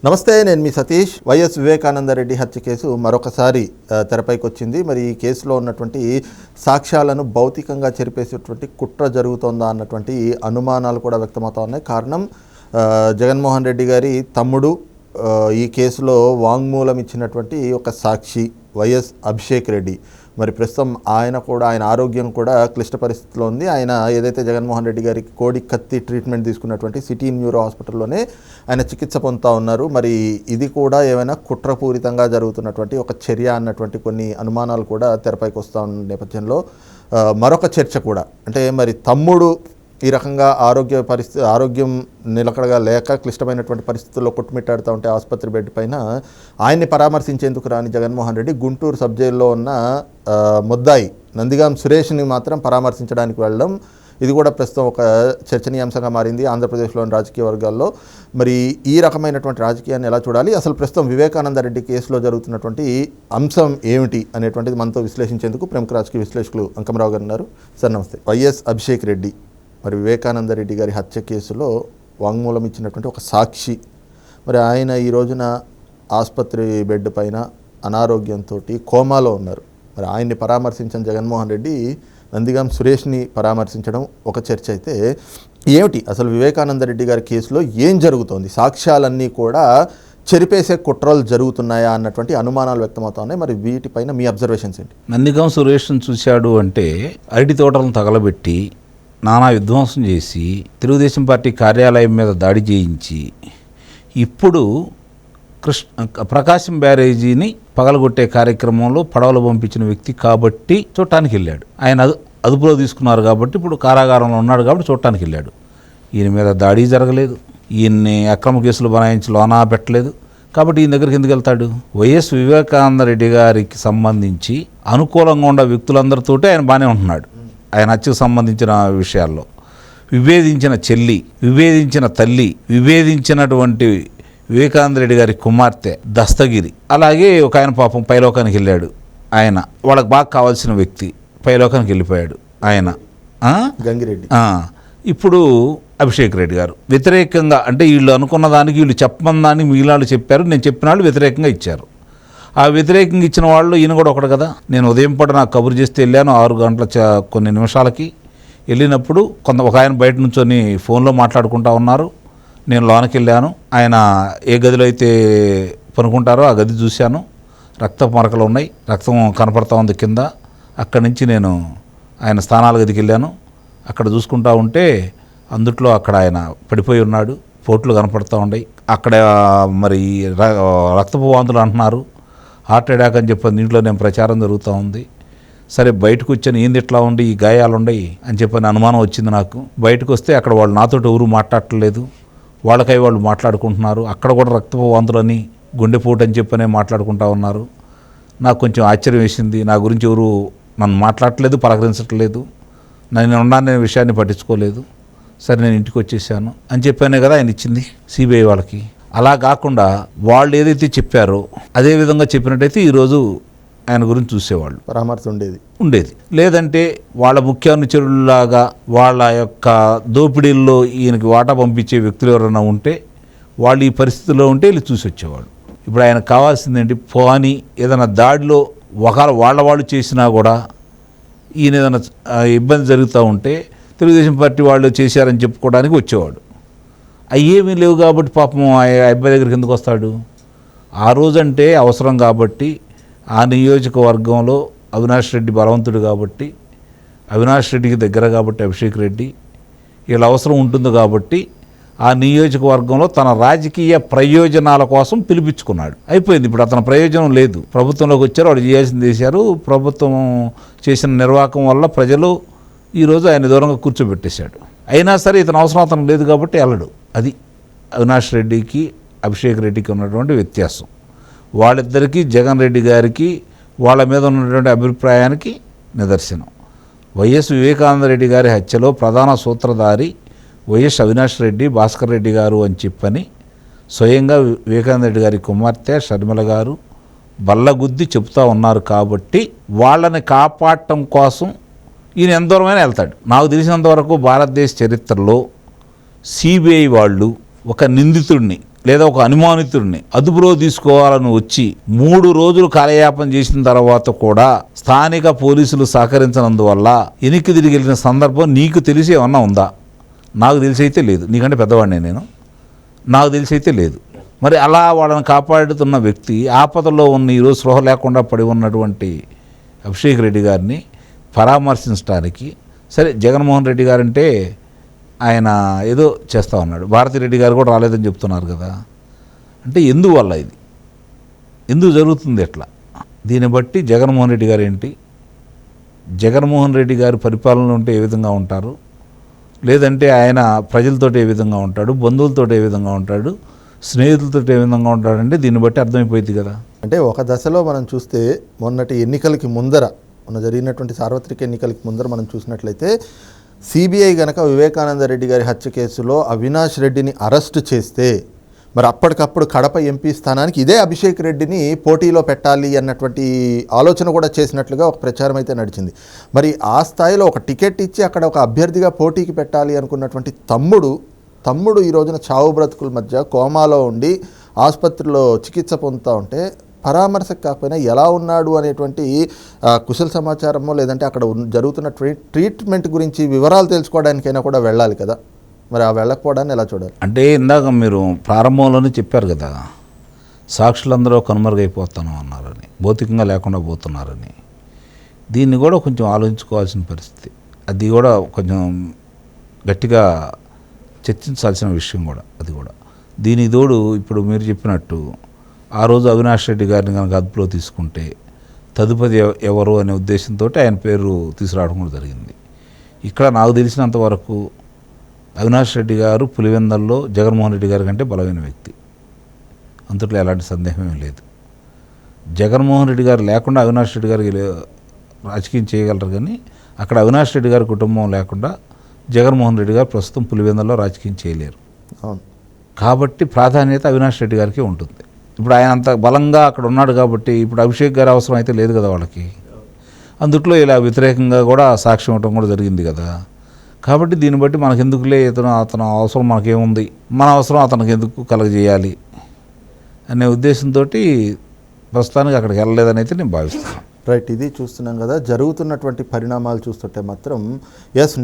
నమస్తే, నేను మీ సతీష్. వైఎస్ వివేకానందరెడ్డి హత్య కేసు మరొకసారి తెరపైకి వచ్చింది. మరి ఈ కేసులో ఉన్నటువంటి సాక్ష్యాలను భౌతికంగా చెరిపేసేటువంటి కుట్ర జరుగుతోందా అన్నటువంటి అనుమానాలు కూడా వ్యక్తమవుతా ఉన్నాయి. కారణం జగన్మోహన్ రెడ్డి గారి తమ్ముడు ఈ కేసులో వాంగ్మూలం ఇచ్చినటువంటి ఒక సాక్షి వైఎస్ అభిషేక్ రెడ్డి. మరి ప్రస్తుతం ఆయన ఆరోగ్యం కూడా క్లిష్ట పరిస్థితిలో ఉంది. ఆయన ఏదైతే జగన్మోహన్ రెడ్డి గారికి కోడి కత్తి ట్రీట్మెంట్ తీసుకున్నటువంటి సిటీ న్యూరో హాస్పిటల్లోనే ఆయన చికిత్స పొందుతూ ఉన్నారు. మరి ఇది కూడా ఏమైనా కుట్రపూరితంగా జరుగుతున్నటువంటి ఒక చర్య అన్నటువంటి కొన్ని అనుమానాలు కూడా తెరపైకి వస్తూ ఉన్న నేపథ్యంలో మరొక చర్చ కూడా, అంటే మరి తమ్ముడు ఈ రకంగా ఆరోగ్యం నిలకడగా లేక క్లిష్టమైనటువంటి పరిస్థితుల్లో కొట్టుమిట్టాడుతూ ఉంటే ఆసుపత్రి బెడ్ పైన ఆయన్ని పరామర్శించేందుకు రాని జగన్మోహన్ రెడ్డి గుంటూరు సబ్ జైల్లో ఉన్న ముద్దాయి నందిగాం సురేష్ని మాత్రం పరామర్శించడానికి వెళ్ళడం, ఇది కూడా ప్రస్తుతం ఒక చర్చనీయాంశంగా మారింది ఆంధ్రప్రదేశ్లోని రాజకీయ వర్గాల్లో. మరి ఈ రకమైనటువంటి రాజకీయాన్ని ఎలా చూడాలి, అసలు ప్రస్తుతం వివేకానంద రెడ్డి కేసులో జరుగుతున్నటువంటి అంశం ఏమిటి అనేటువంటిది మనతో విశ్లేషించేందుకు ప్రముఖ రాజకీయ విశ్లేషకులు అంకమరావు గారు ఉన్నారు. సార్ నమస్తే. వైఎస్ అభిషేక్ రెడ్డి మరి వివేకానంద రెడ్డి గారి హత్య కేసులో వాంగ్మూలం ఇచ్చినటువంటి ఒక సాక్షి, మరి ఆయన ఈ రోజున ఆసుపత్రి బెడ్ పైన అనారోగ్యంతో కోమాలో ఉన్నారు. మరి ఆయన్ని పరామర్శించిన జగన్మోహన్ రెడ్డి నందిగాం సురేష్ని పరామర్శించడం ఒక చర్చ అయితే, ఏమిటి అసలు వివేకానంద రెడ్డి గారి కేసులో ఏం జరుగుతోంది, సాక్ష్యాలన్నీ కూడా చెరిపేసే కుట్రలు జరుగుతున్నాయా అన్నటువంటి అనుమానాలు వ్యక్తమవుతున్నాయి. మరి వీటిపైన మీ అబ్జర్వేషన్స్ ఏంటి? నందిగాం సురేష్ని చూశాడు అంటే అరటి తోటలను తగలబెట్టి నానా విధ్వంసం చేసి తెలుగుదేశం పార్టీ కార్యాలయం మీద దాడి చేయించి ఇప్పుడు ప్రకాశం బ్యారేజీని పగలగొట్టే కార్యక్రమంలో పడవలు పంపించిన వ్యక్తి కాబట్టి చూడటానికి వెళ్ళాడు. ఆయన అదుపులో తీసుకున్నారు కాబట్టి ఇప్పుడు కారాగారంలో ఉన్నాడు కాబట్టి చూడటానికి వెళ్ళాడు. ఈయన మీద దాడి జరగలేదు, ఈయన్ని అక్రమ కేసులు బనాయించి లోనా పెట్టలేదు కాబట్టి ఈయన దగ్గరికి ఎందుకు వెళ్తాడు? వైఎస్ వివేకానంద రెడ్డి గారికి సంబంధించి అనుకూలంగా ఉన్న వ్యక్తులందరితోటి ఆయన బాగానే ఉంటున్నాడు. ఆయన హత్యకు సంబంధించిన విషయాల్లో విభేదించిన చెల్లి, విభేదించిన తల్లి, విభేదించినటువంటి వివేకానంద రెడ్డి గారి కుమార్తె దస్తగిరి, అలాగే ఒక ఆయన పాపం పైలోకానికి వెళ్ళాడు. ఆయన వాళ్ళకి బాగా కావాల్సిన వ్యక్తి పైలోకానికి వెళ్ళిపోయాడు ఆయన గంగిరెడ్డి. ఇప్పుడు అభిషేక్ రెడ్డి గారు వ్యతిరేకంగా, అంటే వీళ్ళు అనుకున్న దానికి వీళ్ళు చెప్పమన్న దానికి మిగిలిన చెప్పారు, నేను చెప్పిన వాళ్ళు వ్యతిరేకంగా ఇచ్చారు. ఆ వ్యతిరేకంగా ఇచ్చిన వాళ్ళు ఈయన కూడా ఒకడు కదా. నేను ఉదయం పూట నాకు కబురు చేస్తే వెళ్ళాను 6 గంటల కొన్ని నిమిషాలకి వెళ్ళినప్పుడు ఒక ఆయన బయట నుంచొని ఫోన్లో మాట్లాడుకుంటా ఉన్నారు. నేను లోనకి వెళ్ళాను. ఆయన ఏ గదిలో అయితే పనుకుంటారో ఆ గది చూశాను. రక్తపు మరకలు ఉన్నాయి, రక్తం కనపడతా ఉంది కింద. అక్కడి నుంచి నేను ఆయన స్థానాల గదికి వెళ్ళాను. అక్కడ చూసుకుంటా ఉంటే అందుట్లో అక్కడ ఆయన పడిపోయి ఉన్నాడు, పోట్లు కనపడతా ఉన్నాయి. అక్కడ మరి రక్తపు వాంతులు అంటున్నారు, హార్ట్ అటాక్ అని చెప్పి దీంట్లో నేను ప్రచారం జరుగుతూ ఉంది. సరే బయటకు వచ్చాను, ఏంది ఇట్లా ఉండి ఈ గాయాలు ఉన్నాయి అని చెప్పని అనుమానం వచ్చింది నాకు. బయటకు వస్తే అక్కడ వాళ్ళు నాతో ఎవరు మాట్లాడట్లేదు, వాళ్ళకై వాళ్ళు మాట్లాడుకుంటున్నారు. అక్కడ కూడా రక్తపు వాంతులని గుండెపోటు అని చెప్పనే మాట్లాడుకుంటా ఉన్నారు. నాకు కొంచెం ఆశ్చర్యం వేసింది. నా గురించి ఎవరు నన్ను మాట్లాడట్లేదు, పలకరించట్లేదు, నేను ఉన్నానే విషయాన్ని పట్టించుకోలేదు. సరే నేను ఇంటికి వచ్చేసాను అని చెప్పానే కదా ఆయన ఇచ్చింది సిబిఐ వాళ్ళకి. అలా కాకుండా వాళ్ళు ఏదైతే చెప్పారో అదే విధంగా చెప్పినట్టయితే ఈరోజు ఆయన గురించి చూసేవాళ్ళు, పరామర్శ ఉండేది. లేదంటే వాళ్ళ ముఖ్య అనుచరులాగా వాళ్ళ యొక్క దోపిడీల్లో ఈయనకి వాటా పంపించే వ్యక్తులు ఎవరైనా ఉంటే వాళ్ళు ఈ పరిస్థితిలో ఉంటే వీళ్ళు చూసి వచ్చేవాళ్ళు. ఇప్పుడు ఆయన కావాల్సిందేంటి, పోని ఏదైనా దాడిలో వాళ్ళు చేసినా కూడా ఈయన ఏదైనా ఇబ్బంది జరుగుతూ ఉంటే తెలుగుదేశం పార్టీ వాళ్ళు చేశారని చెప్పుకోవడానికి వచ్చేవాడు. అయ్యేమీ లేవు కాబట్టి పాపం ఆ అబ్బాయి దగ్గరికి ఎందుకు వస్తాడు? ఆ రోజంటే అవసరం కాబట్టి, ఆ నియోజకవర్గంలో అవినాష్ రెడ్డి బలవంతుడు కాబట్టి, అవినాష్ రెడ్డికి దగ్గర కాబట్టి అభిషేక్ రెడ్డి వీళ్ళ అవసరం ఉంటుంది కాబట్టి ఆ నియోజకవర్గంలో తన రాజకీయ ప్రయోజనాల కోసం పిలిపించుకున్నాడు. అయిపోయింది. ఇప్పుడు అతని ప్రయోజనం లేదు. ప్రభుత్వంలోకి వచ్చారు, వాడు చేయాల్సింది చేశారు. ప్రభుత్వం చేసిన నిర్వాహకం వల్ల ప్రజలు ఈరోజు ఆయన దూరంగా కూర్చోబెట్టేశాడు. అయినా సరే ఇతను అవసరం అతను లేదు కాబట్టి వెళ్ళడు. అది అవినాష్ రెడ్డికి అభిషేక్ రెడ్డికి ఉన్నటువంటి వ్యత్యాసం. వాళ్ళిద్దరికీ జగన్ రెడ్డి గారికి వాళ్ళ మీద ఉన్నటువంటి అభిప్రాయానికి నిదర్శనం. వైఎస్ వివేకానంద రెడ్డి గారి హత్యలో ప్రధాన సూత్రధారి వైఎస్ అవినాష్ రెడ్డి, భాస్కర్ రెడ్డి గారు అని చెప్పని స్వయంగా వివేకానంద రెడ్డి గారి కుమార్తె షర్మిల గారు బల్లగుద్ది చెప్తా ఉన్నారు. కాబట్టి వాళ్ళని కాపాడటం కోసం ఈయన ఎంత దూరమైనా వెళ్తాడు. నాకు తెలిసినంతవరకు భారతదేశ చరిత్రలో సిబిఐ వాళ్ళు ఒక నిందితుడిని లేదా ఒక అనుమానితుడిని అదుపులో తీసుకోవాలని వచ్చి 3 రోజులు కాలయాపన చేసిన తర్వాత కూడా స్థానిక పోలీసులు సహకరించినందువల్ల వెనక్కి తిరిగి వెళ్ళిన సందర్భం నీకు తెలిసి ఏమన్నా ఉందా? నాకు తెలిసి అయితే లేదు. నీకంటే పెద్దవాడినే నేను. నాకు తెలిసి అయితే లేదు. మరి అలా వాళ్ళని కాపాడుతున్న వ్యక్తి ఆపదలో ఉన్న ఈరోజు స్పృహ లేకుండా పడి ఉన్నటువంటి అభిషేక్ రెడ్డి గారిని పరామర్శించడానికి సరే జగన్మోహన్ రెడ్డి గారంటే ఆయన ఏదో చేస్తూ ఉన్నాడు, భారతిరెడ్డి గారు కూడా రాలేదని చెప్తున్నారు కదా. అంటే ఎందువల్ల ఇది ఎందుకు జరుగుతుంది ఎట్లా? దీన్ని బట్టి జగన్మోహన్ రెడ్డి గారు ఏంటి, జగన్మోహన్ రెడ్డి గారి పరిపాలన ఉంటే ఏ విధంగా ఉంటారు, లేదంటే ఆయన ప్రజలతో ఏ విధంగా ఉంటాడు, బంధువులతో ఏ విధంగా ఉంటాడు, స్నేహితులతో ఏ విధంగా ఉంటాడంటే దీన్ని బట్టి అర్థమైపోయింది కదా. అంటే ఒక దశలో మనం చూస్తే మొన్నటి ఎన్నికలకి ముందర మొన్న జరిగినటువంటి సార్వత్రిక ఎన్నికలకి ముందర మనం చూసినట్లయితే సిబిఐ గనక వివేకానంద రెడ్డి గారి హత్య కేసులో అవినాష్ రెడ్డిని అరెస్టు చేస్తే మరి అప్పటికప్పుడు కడప ఎంపీ స్థానానికి ఇదే అభిషేక్ రెడ్డిని పోటీలో పెట్టాలి అన్నటువంటి ఆలోచన కూడా చేసినట్లుగా ఒక ప్రచారం అయితే నడిచింది. మరి ఆ స్థాయిలో ఒక టికెట్ ఇచ్చి అక్కడ ఒక అభ్యర్థిగా పోటీకి పెట్టాలి అనుకున్నటువంటి తమ్ముడు ఈ రోజున చావు బ్రతుకుల మధ్య కోమాలో ఉండి ఆసుపత్రిలో చికిత్స పొందుతూ ఉంటే పరామర్శకు కాకపోయినా ఎలా ఉన్నాడు అనేటువంటి కుశల సమాచారమో లేదంటే అక్కడ జరుగుతున్న ట్రీట్మెంట్ గురించి వివరాలు తెలుసుకోవడానికైనా కూడా వెళ్ళాలి కదా. మరి ఆ వెళ్ళకపోవడాన్ని ఎలా చూడాలి? అంటే ఇందాక మీరు ప్రారంభంలోనే చెప్పారు కదా, సాక్షులందరూ కనుమరుగైపోతాను అన్నారని, భౌతికంగా లేకుండా పోతున్నారని. దీన్ని కూడా కొంచెం ఆలోచించుకోవాల్సిన పరిస్థితి, అది కూడా కొంచెం గట్టిగా చర్చించాల్సిన విషయం కూడా అది కూడా. దీని తోడు ఇప్పుడు మీరు చెప్పినట్టు ఆ రోజు అవినాష్ రెడ్డి గారిని కనుక అదుపులో తీసుకుంటే తదుపరి ఎవరు అనే ఉద్దేశంతో ఆయన పేరు తీసుకురావడం కూడా జరిగింది. ఇక్కడ నాకు తెలిసినంతవరకు అవినాష్ రెడ్డి గారు పులివెందల్లో జగన్మోహన్ రెడ్డి గారి కంటే బలమైన వ్యక్తి, అంతట్లో ఎలాంటి సందేహం లేదు. జగన్మోహన్ రెడ్డి గారు లేకుండా అవినాష్ రెడ్డి గారికి రాజకీయం చేయగలరు, కానీ అక్కడ అవినాష్ రెడ్డి గారి కుటుంబం లేకుండా జగన్మోహన్ రెడ్డి గారు ప్రస్తుతం పులివెందల్లో రాజకీయం చేయలేరు. కాబట్టి ప్రాధాన్యత అవినాష్ రెడ్డి గారికి ఉంటుంది. ఇప్పుడు ఆయన అంత బలంగా అక్కడ ఉన్నాడు కాబట్టి ఇప్పుడు అభిషేక్ గారి అవసరం అయితే లేదు కదా వాళ్ళకి. అందుట్లో ఇలా వ్యతిరేకంగా కూడా సాక్ష్యం ఇవ్వడం కూడా జరిగింది కదా. కాబట్టి దీన్ని బట్టి మనకెందుకులే అతను అవసరం మనకేముంది, మన అవసరం అతనికి ఎందుకు కలగజేయాలి అనే ఉద్దేశంతో ప్రస్తుతానికి అక్కడికి వెళ్ళలేదని అయితే నేను భావిస్తున్నాను. రైట్, ఇది చూస్తున్నాం కదా. జరుగుతున్నటువంటి పరిణామాలు చూస్తుంటే మాత్రం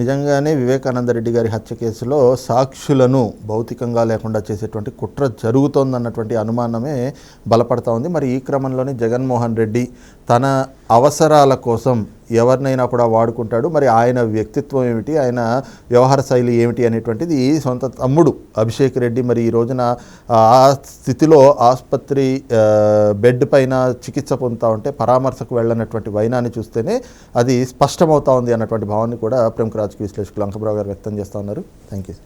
నిజంగానే వివేకానంద రెడ్డి గారి హత్య కేసులో సాక్షులను భౌతికంగా లేకుండా చేసేటువంటి కుట్ర జరుగుతోందన్నటువంటి అనుమానమే బలపడతా ఉంది. మరి ఈ క్రమంలోనే జగన్మోహన్ రెడ్డి తన అవసరాల కోసం ఎవరినైనా కూడా వాడుకుంటాడు. మరి ఆయన వ్యక్తిత్వం ఏమిటి, ఆయన వ్యవహార శైలి ఏమిటి అనేటువంటిది సొంత తమ్ముడు అభిషేక్ రెడ్డి మరి ఈ రోజున ఆ స్థితిలో ఆసుపత్రి బెడ్ పైన చికిత్స పొందుతూ ఉంటే పరామర్శకు వెళ్ళినటువంటి వైనాన్ని చూస్తేనే అది స్పష్టమవుతా ఉంది అన్నటువంటి భావాన్ని కూడా ప్రముఖ రాజకీయ విశ్లేషకులు అంకమరావు గారు వ్యక్తం చేస్తూ ఉన్నారు. Thank you.